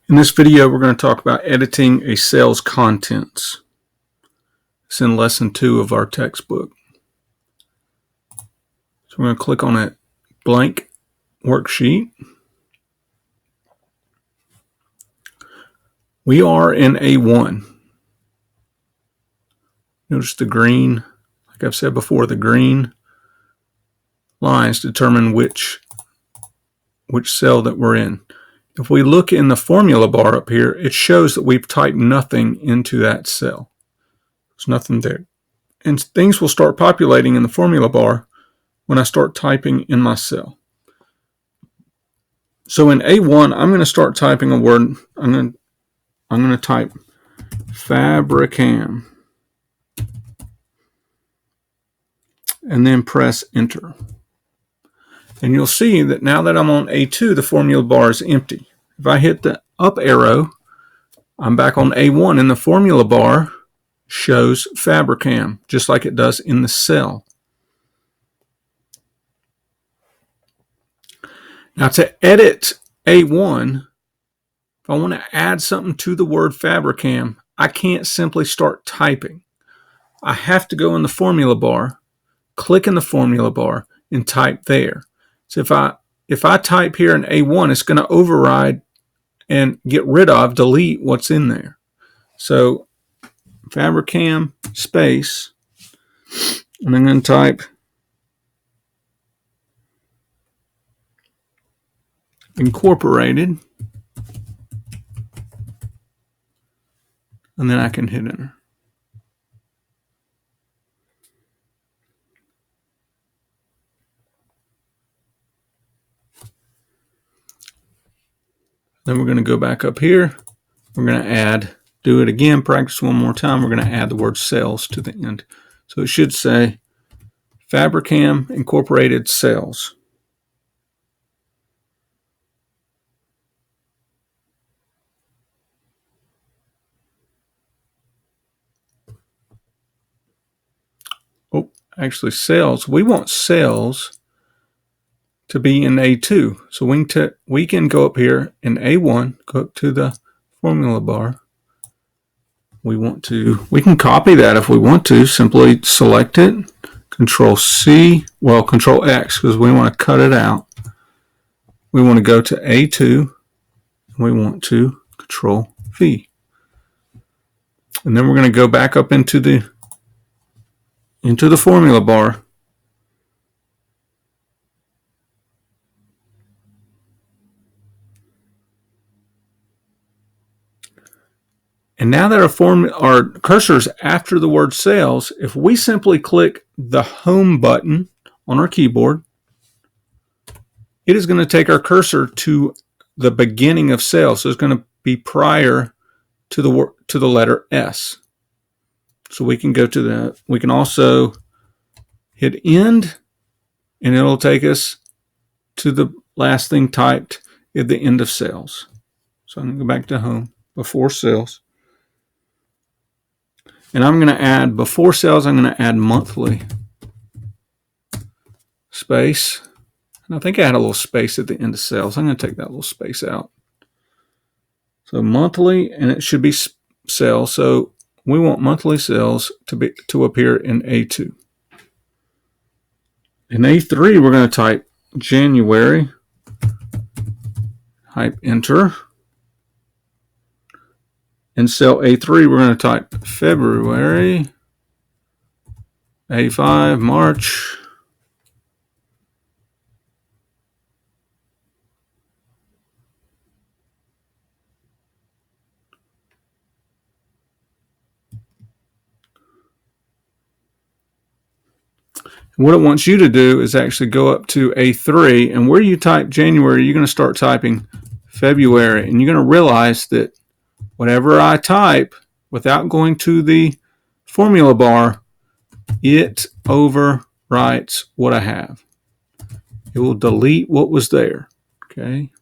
In this video, we're going to talk about editing a cell's contents. It's in lesson 2 of our textbook. So we're going to click on a blank worksheet. We are in A1. Notice the green, like I've said before, the green lines determine which cell that we're in. If we look in the formula bar up here, it shows that we've typed nothing into that cell. There's nothing there. And things will start populating in the formula bar when I start typing in my cell. So in A1, I'm going to start typing a word. I'm going to type Fabricam and then press enter. And you'll see that now that I'm on A2, the formula bar is empty. If I hit the up arrow, I'm back on A1 and the formula bar shows Fabricam, just like it does in the cell. Now to edit A1, if I want to add something to the word Fabricam, I can't simply start typing. I have to go in the formula bar, click in the formula bar, and type there. So if I type here in A1, it's going to override and get rid of, delete what's in there. So Fabricam space, and I'm going to type incorporated, and then I can hit enter. Then we're going to go back up here. We're going to do it again, practice one more time. We're going to add the word cells to the end. So it should say Fabricam Incorporated Cells. Oh, actually cells. We want cells to be in A2. So we can go up here in A1, go up to the formula bar. We can copy that if we want to. Simply select it, Control C, well, Control X, because we want to cut it out. We want to go to A2, and we want to Control V. And then we're going to go back up into the formula bar. And now that our cursor is after the word cells, if we simply click the home button on our keyboard, it is going to take our cursor to the beginning of cells. So it's going to be prior to the letter S. So we can go to that. We can also hit end, and it'll take us to the last thing typed at the end of cells. So I'm going to go back to home, before cells. And I'm going to add, before cells, I'm going to add monthly space. And I think I had a little space at the end of cells. I'm going to take that little space out. So monthly, and it should be cells. So we want monthly cells to appear in A2. In A3, we're going to type January, type enter. In cell A3, we're going to type February, A5, March, what it wants you to do is actually go up to A3, and where you type January, you're going to start typing February, and you're going to realize that whatever I type, without going to the formula bar, it overwrites what I have. It will delete what was there. Okay.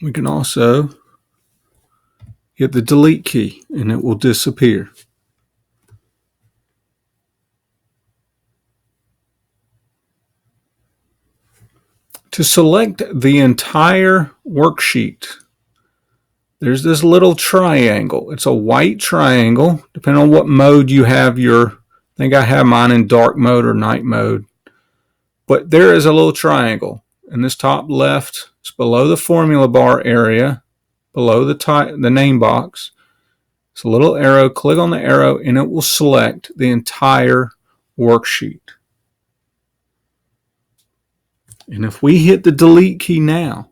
We can also hit the delete key, and it will disappear. To select the entire worksheet, there's this little triangle. It's a white triangle, depending on what mode you have I think I have mine in dark mode or night mode. But there is a little triangle. In this top left, it's below the formula bar area, below the name box. It's a little arrow. Click on the arrow and it will select the entire worksheet. And if we hit the delete key now,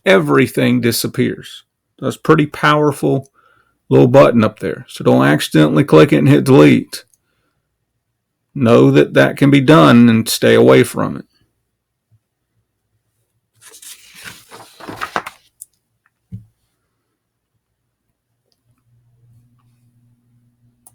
everything disappears. That's a pretty powerful little button up there. So don't accidentally click it and hit delete. Know that that can be done and stay away from it.